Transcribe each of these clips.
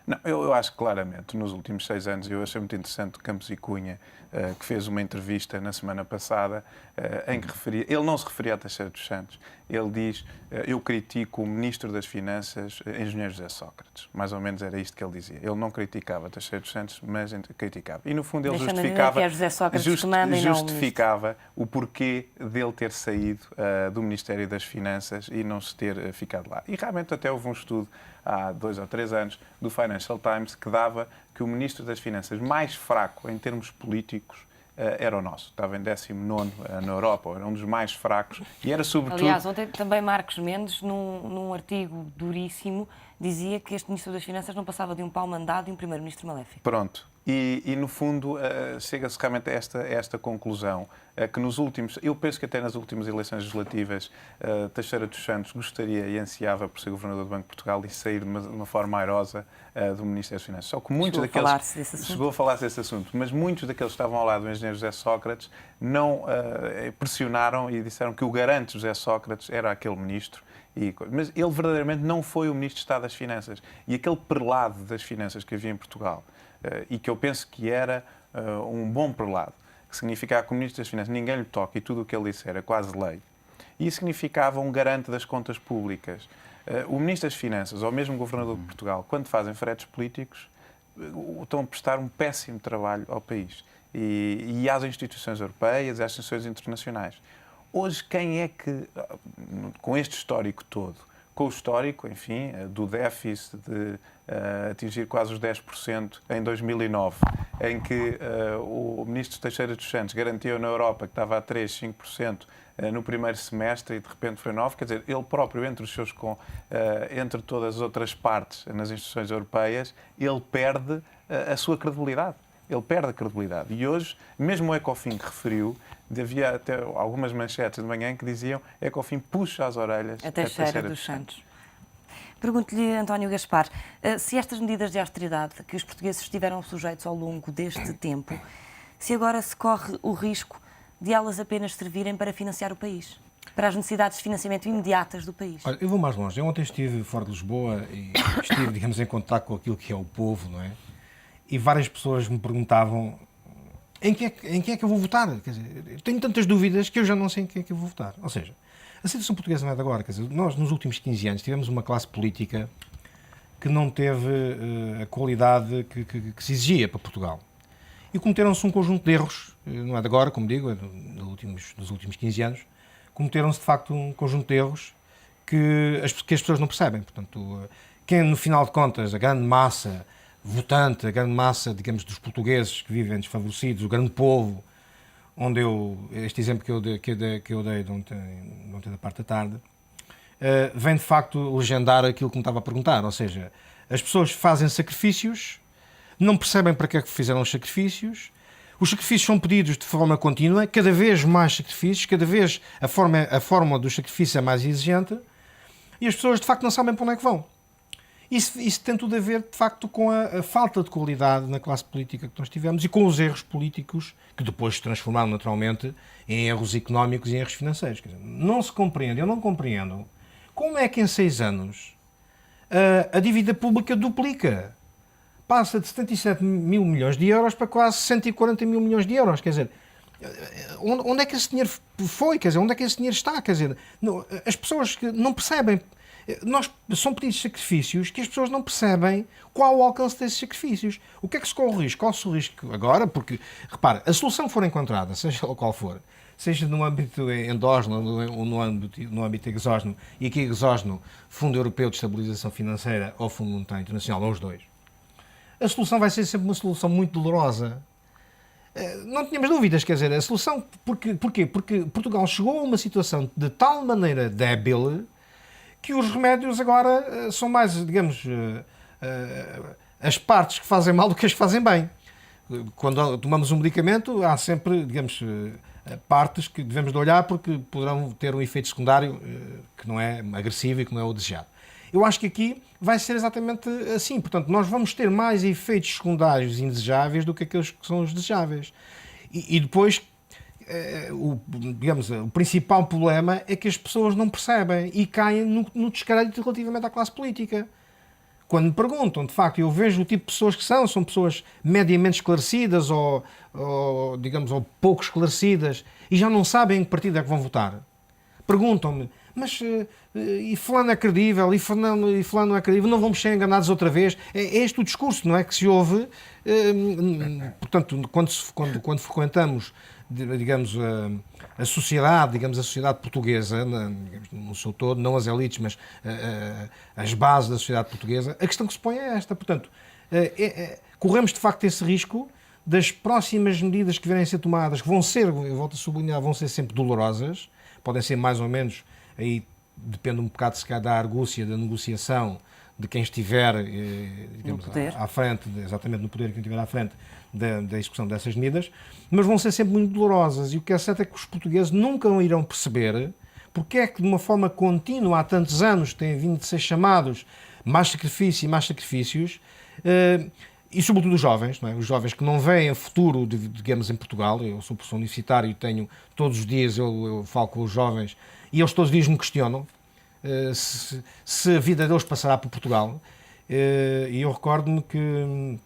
Não, eu acho que claramente, nos últimos 6 anos, eu achei muito interessante o Campos e Cunha, que fez uma entrevista na semana passada, em que referia, ele não se referia a Teixeira dos Santos, ele diz, eu critico o Ministro das Finanças, Engenheiro José Sócrates. Mais ou menos era isto que ele dizia. Ele não criticava Teixeira dos Santos, mas criticava. E no fundo ele justificava, que é José Sócrates que manda e não justificava o porquê dele ter saído do Ministério das Finanças e não se ter ficado lá. E realmente até houve um estudo há 2 ou 3 anos, do Financial Times, que dava que o Ministro das Finanças mais fraco em termos políticos era o nosso. Estava em 19º na Europa, era um dos mais fracos e era sobretudo... Aliás, ontem também Marcos Mendes, num artigo duríssimo, dizia que este Ministro das Finanças não passava de um pau-mandado e um Primeiro-Ministro maléfico. Pronto. E no fundo, chega-se realmente a esta conclusão, que nos últimos, eu penso que até nas últimas eleições legislativas, Teixeira dos Santos gostaria e ansiava por ser Governador do Banco de Portugal e sair de uma forma airosa do Ministério das Finanças. Só que muitos chegou a falar-se desse assunto, mas muitos daqueles que estavam ao lado do engenheiro José Sócrates não pressionaram e disseram que o garante José Sócrates era aquele ministro. Mas ele verdadeiramente não foi o Ministro de Estado das Finanças. E aquele prelado das finanças que havia em Portugal, e que eu penso que era um bom prelado, que significava que o Ministro das Finanças ninguém lhe toca e tudo o que ele disse era quase lei. E isso significava um garante das contas públicas. O Ministro das Finanças, ou mesmo o Governador de Portugal, quando fazem fretes políticos, estão a prestar um péssimo trabalho ao país. E às instituições europeias e às instituições internacionais. Hoje, quem é que, com este histórico todo, com o histórico, enfim, do déficit de atingir quase os 10% em 2009, em que o ministro Teixeira dos Santos garantiu na Europa que estava a 3%, 5% no primeiro semestre e de repente foi 9%, quer dizer, ele próprio, entre todas as outras partes nas instituições europeias, ele perde a sua credibilidade. Ele perde a credibilidade. E hoje, mesmo o Ecofin que referiu, havia até algumas manchetes de manhã que diziam que Ecofin puxa as orelhas a Teixeira dos Santos. Pergunto-lhe, António Gaspar, se estas medidas de austeridade que os portugueses estiveram sujeitos ao longo deste tempo, se agora se corre o risco de elas apenas servirem para financiar o país, para as necessidades de financiamento imediatas do país. Olha, eu vou mais longe. Eu ontem estive fora de Lisboa e estive, digamos, em contato com aquilo que é o povo, não é? E várias pessoas me perguntavam em que é que eu vou votar? Quer dizer, eu tenho tantas dúvidas que eu já não sei em quem é que eu vou votar. Ou seja, a situação portuguesa não é de agora. Quer dizer, nós, nos últimos 15 anos, tivemos uma classe política que não teve a qualidade que se exigia para Portugal. E cometeram-se um conjunto de erros, não é de agora, como digo, é dos últimos 15 anos, cometeram-se, de facto, um conjunto de erros que as pessoas não percebem. Portanto, quem, no final de contas, a grande massa votante, a grande massa, digamos, dos portugueses que vivem desfavorecidos, o grande povo, onde este exemplo que eu dei de ontem da parte da tarde, vem de facto legendar aquilo que me estava a perguntar, ou seja, as pessoas fazem sacrifícios, não percebem para que é que fizeram os sacrifícios são pedidos de forma contínua, cada vez mais sacrifícios, cada vez a forma do sacrifício é mais exigente, e as pessoas de facto não sabem para onde é que vão. Isso tem tudo a ver, de facto, com a falta de qualidade na classe política que nós tivemos e com os erros políticos que depois se transformaram naturalmente em erros económicos e em erros financeiros. Quer dizer, não se compreende, eu não compreendo como é que em 6 anos a dívida pública duplica. Passa de 77 mil milhões de euros para quase 140 mil milhões de euros. Quer dizer, onde é que esse dinheiro foi? Quer dizer, onde é que esse dinheiro está? Quer dizer, as pessoas que não percebem. São pedidos sacrifícios que as pessoas não percebem qual o alcance desses sacrifícios. O que é que se corre o risco? Corre-se o risco agora, porque, repara, a solução for encontrada, seja qual for, seja no âmbito endógeno ou no âmbito exógeno, e aqui exógeno, Fundo Europeu de Estabilização Financeira ou Fundo Monetário Internacional, ou os dois, a solução vai ser sempre uma solução muito dolorosa. Não tínhamos dúvidas, quer dizer, a solução... Porquê? Porque Portugal chegou a uma situação de tal maneira débil que os remédios agora são mais, digamos, as partes que fazem mal do que as que fazem bem. Quando tomamos um medicamento, há sempre, digamos, partes que devemos de olhar porque poderão ter um efeito secundário que não é agressivo e que não é o desejado. Eu acho que aqui vai ser exatamente assim. Portanto, nós vamos ter mais efeitos secundários indesejáveis do que aqueles que são os desejáveis. E depois... o principal problema é que as pessoas não percebem e caem no descrédito relativamente à classe política. quando me perguntam, de facto, eu vejo o tipo de pessoas que são pessoas mediamente esclarecidas digamos, ou pouco esclarecidas e já não sabem em que partido é que vão votar. Perguntam-me, mas e fulano é credível, e fulano não é credível, não vamos ser enganados outra vez. É este o discurso, não é, que se ouve. Portanto, quando frequentamos, digamos, a sociedade portuguesa, no seu todo, não as elites, mas as bases da sociedade portuguesa, a questão que se põe é esta. Portanto, corremos de facto esse risco das próximas medidas que virem a ser tomadas, que vão ser, eu volto a sublinhar, vão ser sempre dolorosas, podem ser mais ou menos, aí depende um bocado se calhar da argúcia, da negociação, de quem estiver digamos, à frente, exatamente no poder, quem estiver à frente da execução dessas medidas, mas vão ser sempre muito dolorosas. E o que é certo é que os portugueses nunca irão perceber porque é que de uma forma contínua, há tantos anos, têm vindo de ser chamados mais sacrifício e mais sacrifícios, e sobretudo os jovens, não é? Os jovens que não veem o futuro, digamos, em Portugal. Eu sou professor universitário e tenho, todos os dias eu falo com os jovens e eles todos os dias me questionam se a vida deles passará por Portugal. E eu recordo-me que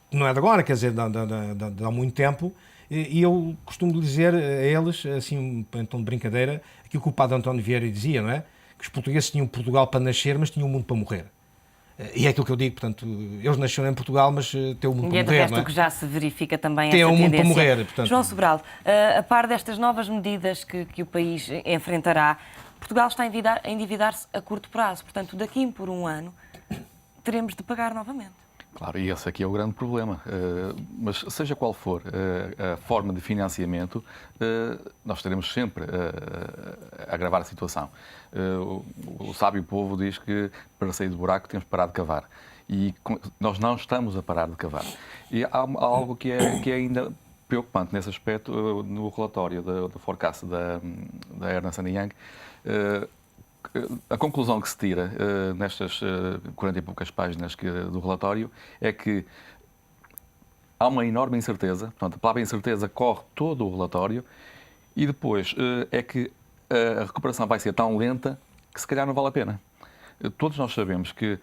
não é de agora, quer dizer, de há muito tempo, e eu costumo dizer a eles, assim, em tom de brincadeira, aquilo que o padre António Vieira dizia, não é? Que os portugueses tinham Portugal para nascer, mas tinham o mundo para morrer. E é aquilo que eu digo, portanto, eles nasceram em Portugal, mas têm o mundo para morrer, não é? E é do resto que já se verifica também tem essa o mundo tendência. Para morrer, portanto. João Sobral, a par destas novas medidas que o país enfrentará, Portugal está a endividar-se a curto prazo. Portanto, daqui por um ano, teremos de pagar novamente. Claro, e esse aqui é o grande problema. Mas seja qual for a forma de financiamento, nós estaremos sempre a agravar a situação. O sábio povo diz que para sair do buraco temos que parar de cavar. E nós não estamos a parar de cavar. E há algo que é ainda preocupante nesse aspecto. No relatório do forecast da Ernst & Young, a conclusão que se tira nestas 40 e poucas páginas do relatório é que há uma enorme incerteza. Portanto, a palavra incerteza corre todo o relatório e depois é que a recuperação vai ser tão lenta que se calhar não vale a pena. Todos nós sabemos que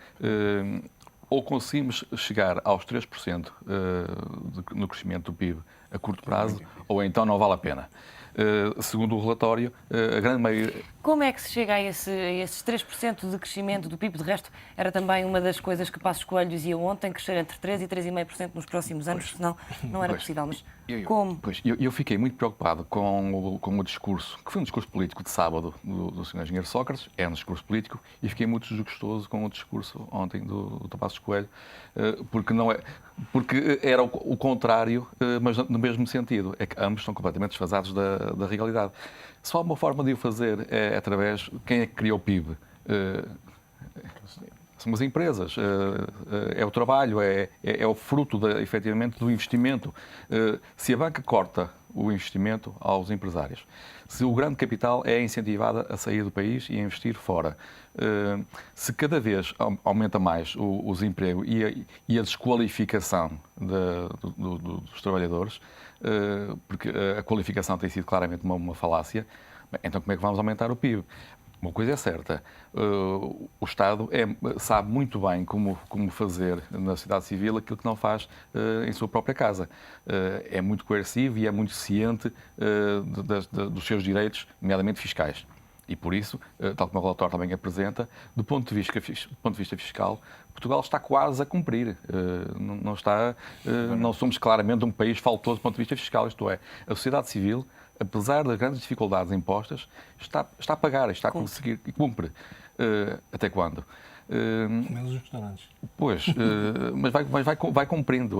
ou conseguimos chegar aos 3% no crescimento do PIB a curto prazo, ou então não vale a pena. Segundo o relatório, a grande maioria... Como é que se chega a esses 3% de crescimento do PIB? De resto, era também uma das coisas que Passos Coelho dizia ontem, crescer entre 3% e 3,5% nos próximos anos, senão não era possível. Mas como? Eu fiquei muito preocupado com o discurso, que foi um discurso político de sábado do Sr. Engenheiro Sócrates, é um discurso político, e fiquei muito desgostoso com o discurso ontem do Passos Coelho, porque era o contrário, mas no mesmo sentido. É que ambos estão completamente desfasados da realidade. Só uma forma de o fazer é através de quem é que criou o PIB. São as empresas, é o trabalho, é o fruto, efetivamente, do investimento. Se a banca corta o investimento aos empresários, se o grande capital é incentivado a sair do país e a investir fora, se cada vez aumenta mais o desemprego e a desqualificação dos trabalhadores, porque a qualificação tem sido claramente uma falácia, então como é que vamos aumentar o PIB? Uma coisa é certa, o Estado sabe muito bem como fazer na sociedade civil aquilo que não faz em sua própria casa. É muito coercivo e é muito ciente dos seus direitos, nomeadamente fiscais. E por isso, tal como o relatório também apresenta, do ponto de vista fiscal, Portugal está quase a cumprir. Não somos claramente um país faltoso do ponto de vista fiscal, isto é, a sociedade civil, apesar das grandes dificuldades impostas, está a pagar, está a conseguir e cumpre. Até quando? Menos os restaurantes. Pois, mas vai cumprindo.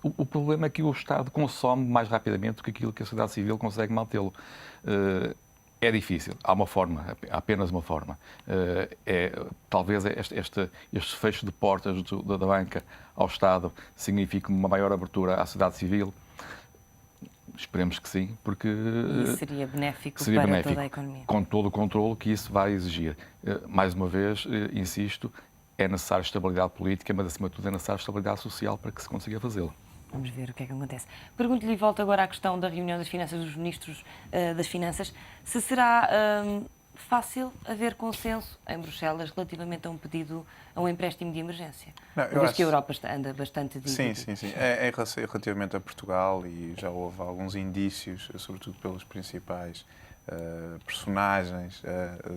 O problema é que o Estado consome mais rapidamente do que aquilo que a sociedade civil consegue mantê-lo. É difícil. Há uma forma, há apenas uma forma. Talvez este fecho de portas da banca ao Estado signifique uma maior abertura à sociedade civil. Esperemos que sim, porque... E seria benéfico para toda a economia. Com todo o controle que isso vai exigir. Mais uma vez, insisto, é necessária estabilidade política, mas acima de tudo é necessária estabilidade social para que se consiga fazê-lo. Vamos ver o que é que acontece. Pergunto-lhe e volto agora à questão da reunião das finanças dos ministros das Finanças. Se será fácil haver consenso em Bruxelas relativamente a um pedido, a um empréstimo de emergência. Não, Uma vez que a Europa anda bastante Sim, dividida. sim, sim. Relativamente a Portugal, e já houve alguns indícios, sobretudo pelos principais personagens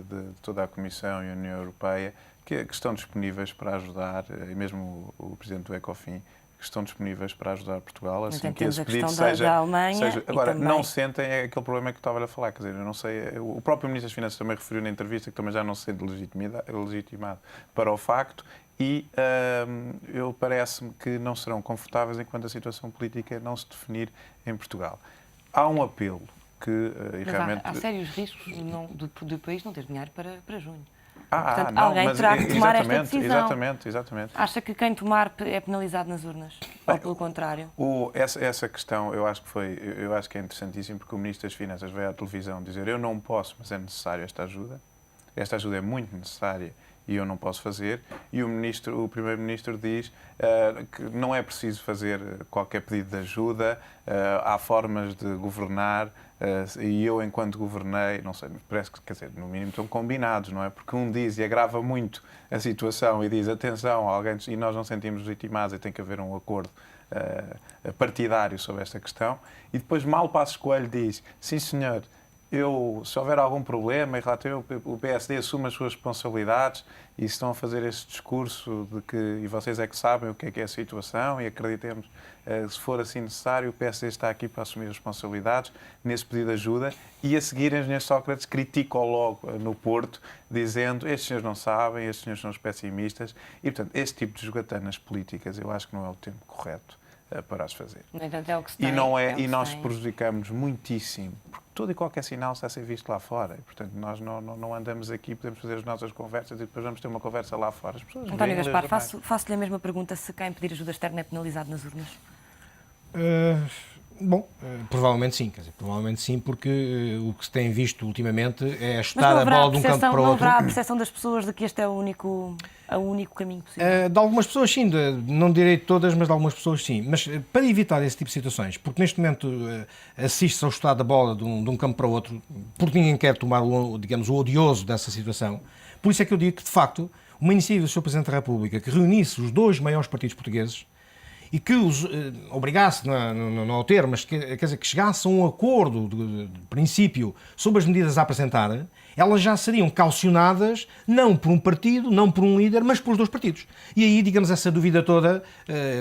de toda a Comissão e a União Europeia, que estão disponíveis para ajudar, e mesmo o Presidente do Ecofin, que estão disponíveis para ajudar Portugal, assim Então, que temos esse a pedido questão seja... da Alemanha Agora, e também... não sentem é aquele problema que eu estava a falar, quer dizer, eu não sei, o próprio Ministro das Finanças também referiu na entrevista que também já não se sente legitimado para o facto, e eu parece-me que não serão confortáveis enquanto a situação política não se definir em Portugal. Há um apelo que Mas realmente... há sérios riscos do país não ter dinheiro para junho. Portanto, Portanto, alguém terá que tomar esta decisão. Exatamente. Acha que quem tomar é penalizado nas urnas? Ou pelo contrário? Essa questão eu acho que é interessantíssimo, porque o Ministro das Finanças veio à televisão dizer: eu não posso, mas é necessário esta ajuda. Esta ajuda é muito necessária e eu não posso fazer. E o Primeiro-Ministro diz que não é preciso fazer qualquer pedido de ajuda, há formas de governar, e eu, enquanto governei, não sei, parece que, quer dizer, no mínimo estão combinados, não é? Porque um diz e agrava muito a situação e diz: atenção, alguém, e nós não sentimos legitimados e tem que haver um acordo partidário sobre esta questão. E depois, mal Passos Coelho diz: sim, senhor, se houver algum problema, o PSD assume as suas responsabilidades, e estão a fazer esse discurso de que e vocês é que sabem o que é a situação, e acreditemos, se for assim necessário, o PSD está aqui para assumir as responsabilidades nesse pedido de ajuda. E a seguir, o engenheiro Sócrates critica-o logo no Porto, dizendo: estes senhores não sabem, estes senhores são os pessimistas. E, portanto, este tipo de jogatanas políticas eu acho que não é o tempo correto para as fazer. No entanto, é o que se tem. E nós prejudicamos muitíssimo, porque todo e qualquer sinal está a ser visto lá fora. E, portanto, nós não andamos aqui, podemos fazer as nossas conversas e depois vamos ter uma conversa lá fora. As pessoas António veem, Gaspar, faço-lhe a mesma pergunta: se quem pedir ajuda externa é penalizado nas urnas? Provavelmente sim, quer dizer, provavelmente sim, porque o que se tem visto ultimamente é Mas chutar a bola de um campo para o não outro. haverá a percepção das pessoas de que este é o único caminho possível? De algumas pessoas sim, não direi de todas, mas de algumas pessoas sim. Mas para evitar esse tipo de situações, porque neste momento assiste-se ao chutar da bola de um campo para o outro, porque ninguém quer tomar o odioso dessa situação, por isso é que eu digo que, de facto, uma iniciativa do Sr. Presidente da República que reunisse os dois maiores partidos portugueses e que os obrigasse, não ao ter, mas quer dizer, que chegasse a um acordo de princípio sobre as medidas a apresentar, elas já seriam calcionadas não por um partido, não por um líder, mas por os dois partidos. E aí, digamos, essa dúvida toda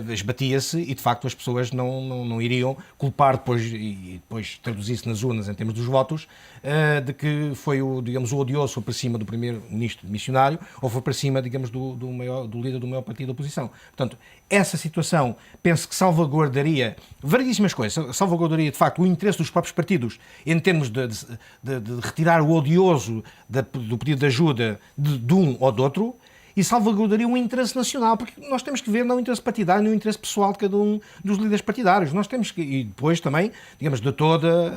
esbatia-se e, de facto, as pessoas não iriam culpar depois traduzir-se nas urnas em termos dos votos, de que foi o odioso foi para cima do primeiro-ministro missionário ou foi para cima, digamos, do líder do maior partido da oposição. Portanto, essa situação penso que salvaguardaria variedíssimas coisas. Salvaguardaria, de facto, o interesse dos próprios partidos em termos de retirar o odioso do pedido de ajuda de um ou do outro, e salvaguardaria o interesse nacional, porque nós temos que ver não o interesse partidário, nem o interesse pessoal de cada um dos líderes partidários. Nós temos que, e depois também, digamos, de toda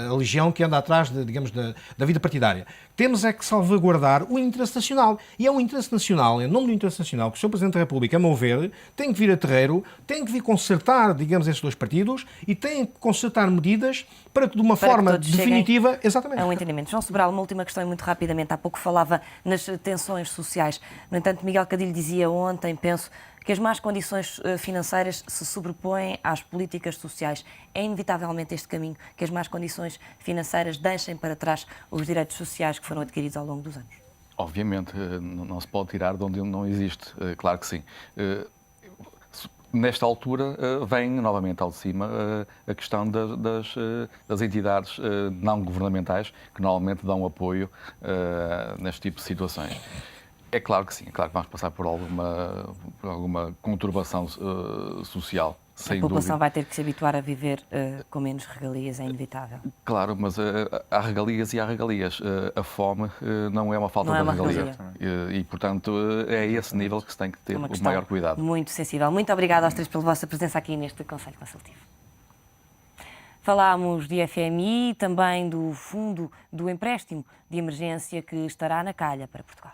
a legião que anda atrás, da vida partidária. Temos é que salvaguardar o interesse nacional. E é o interesse nacional, em nome do interesse nacional, que o Sr. Presidente da República, a meu ver, tem que vir a terreiro, tem que vir concertar, digamos, esses dois partidos e tem que concertar medidas para que, de uma forma definitiva, exatamente. É um entendimento. João Sobral, uma última questão e muito rapidamente. Há pouco falava nas tensões sociais. No entanto, Miguel Cadilho dizia ontem, penso, que as más condições financeiras se sobrepõem às políticas sociais. É inevitavelmente este caminho que as más condições financeiras deixem para trás os direitos sociais que foram adquiridos ao longo dos anos? Obviamente, não se pode tirar de onde não existe, claro que sim. Nesta altura, vem novamente ao de cima a questão das entidades não governamentais que normalmente dão apoio neste tipo de situações. É claro que sim, é claro que vamos passar por alguma conturbação social, sem dúvida. A população vai ter que se habituar a viver com menos regalias, é inevitável. Claro, mas há regalias e há regalias. A fome não é uma falta de regalia. E, portanto, é a esse nível que se tem que ter o maior cuidado. Muito sensível. Muito obrigada aos três pela vossa presença aqui neste Conselho Consultivo. Falámos de FMI e também do Fundo do Empréstimo de Emergência que estará na calha para Portugal.